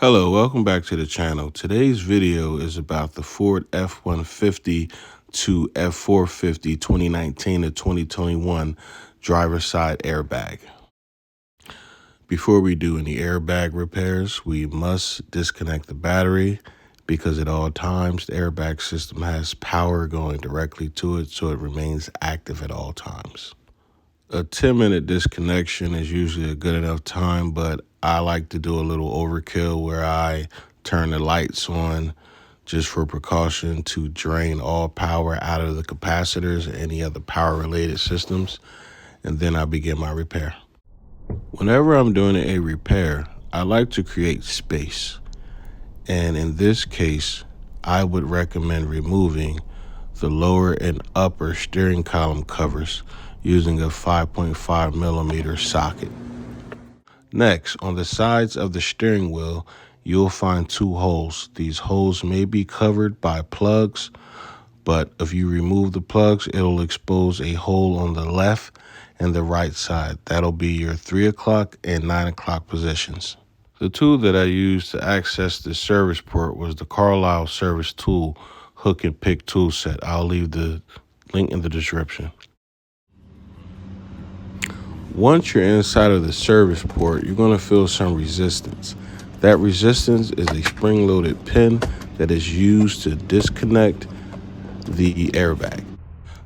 Hello, welcome back to the channel. Today's video is about the Ford F-150 to F-450 2019 to 2021 driver's side airbag. Before we do any airbag repairs, we must disconnect the battery because at all times the airbag system has power going directly to it, so it remains active at all times. A 10-minute disconnection is usually a good enough time, but I like to do a little overkill where I turn the lights on just for precaution to drain all power out of the capacitors and any other power-related systems, and then I begin my repair. Whenever I'm doing a repair, I like to create space, and in this case, I would recommend removing the lower and upper steering column covers using a 5.5 millimeter socket. Next, on the sides of the steering wheel, you'll find two holes. These holes may be covered by plugs, but if you remove the plugs, it'll expose a hole on the left and the right side. That'll be your 3 o'clock and 9 o'clock positions. The tool that I used to access the service port was the Carlisle Service Tool hook and pick tool set. I'll leave the link in the description. Once you're inside of the service port, you're going to feel some resistance. That resistance is a spring-loaded pin that is used to disconnect the airbag.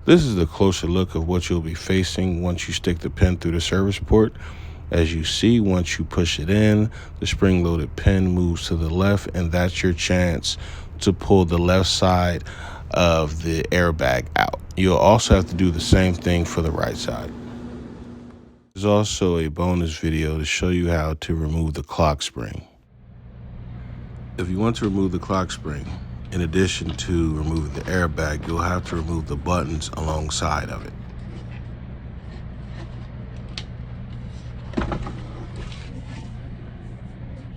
This is a closer look of what you'll be facing once you stick the pin through the service port. As you see, once you push it in, the spring-loaded pin moves to the left, and that's your chance to pull the left side of the airbag out. You'll also have to do the same thing for the right side. There's also a bonus video to show you how to remove the clock spring. If you want to remove the clock spring, in addition to removing the airbag, you'll have to remove the buttons alongside of it.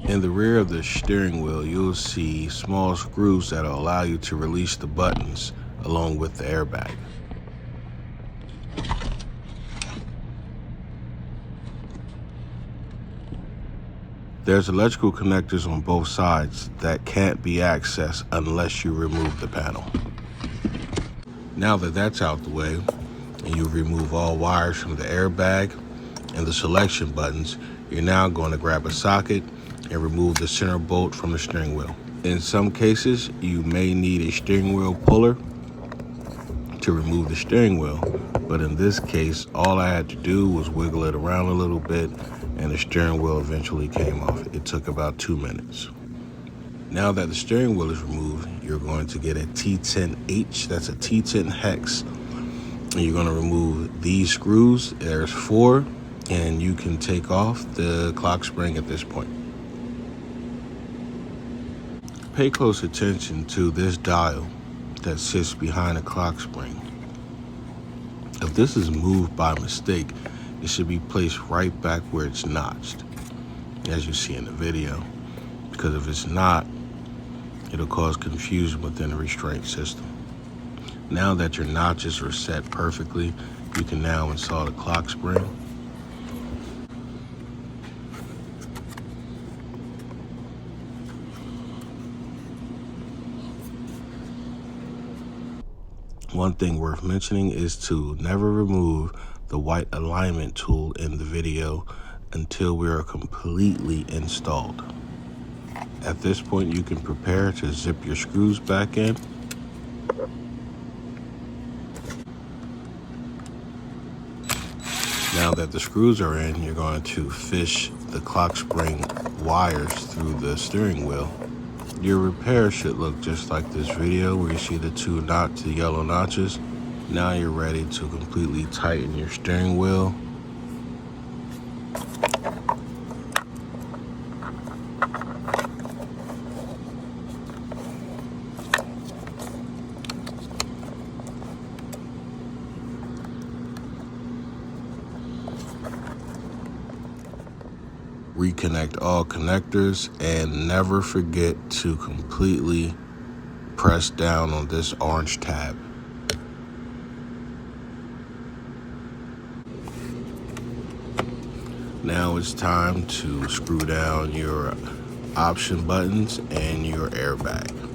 In the rear of the steering wheel, you'll see small screws that will allow you to release the buttons along with the airbag. There's electrical connectors on both sides that can't be accessed unless you remove the panel. Now that that's out the way, and you remove all wires from the airbag and the selection buttons, you're now going to grab a socket and remove the center bolt from the steering wheel. In some cases, you may need a steering wheel puller to remove the steering wheel, but in this case, all I had to do was wiggle it around a little bit and the steering wheel eventually came off. It took about 2 minutes. Now that the steering wheel is removed, you're going to get a T10H, that's a T10 hex, and you're going to remove these screws. There's 4, and you can take off the clock spring at this point. Pay close attention to this dial that sits behind the clock spring. If this is moved by mistake, it should be placed right back where it's notched, as you see in the video, because if it's not, it'll cause confusion within the restraint system. Now that your notches are set perfectly, you can now install the clock spring. One thing worth mentioning is to never remove the white alignment tool in the video until we are completely installed. At this point, you can prepare to zip your screws back in. Now that the screws are in, you're going to fish the clock spring wires through the steering wheel. Your repair should look just like this video where you see the the yellow notches. Now you're ready to completely tighten your steering wheel. Reconnect all connectors and never forget to completely press down on this orange tab. Now it's time to screw down your option buttons, and your airbag.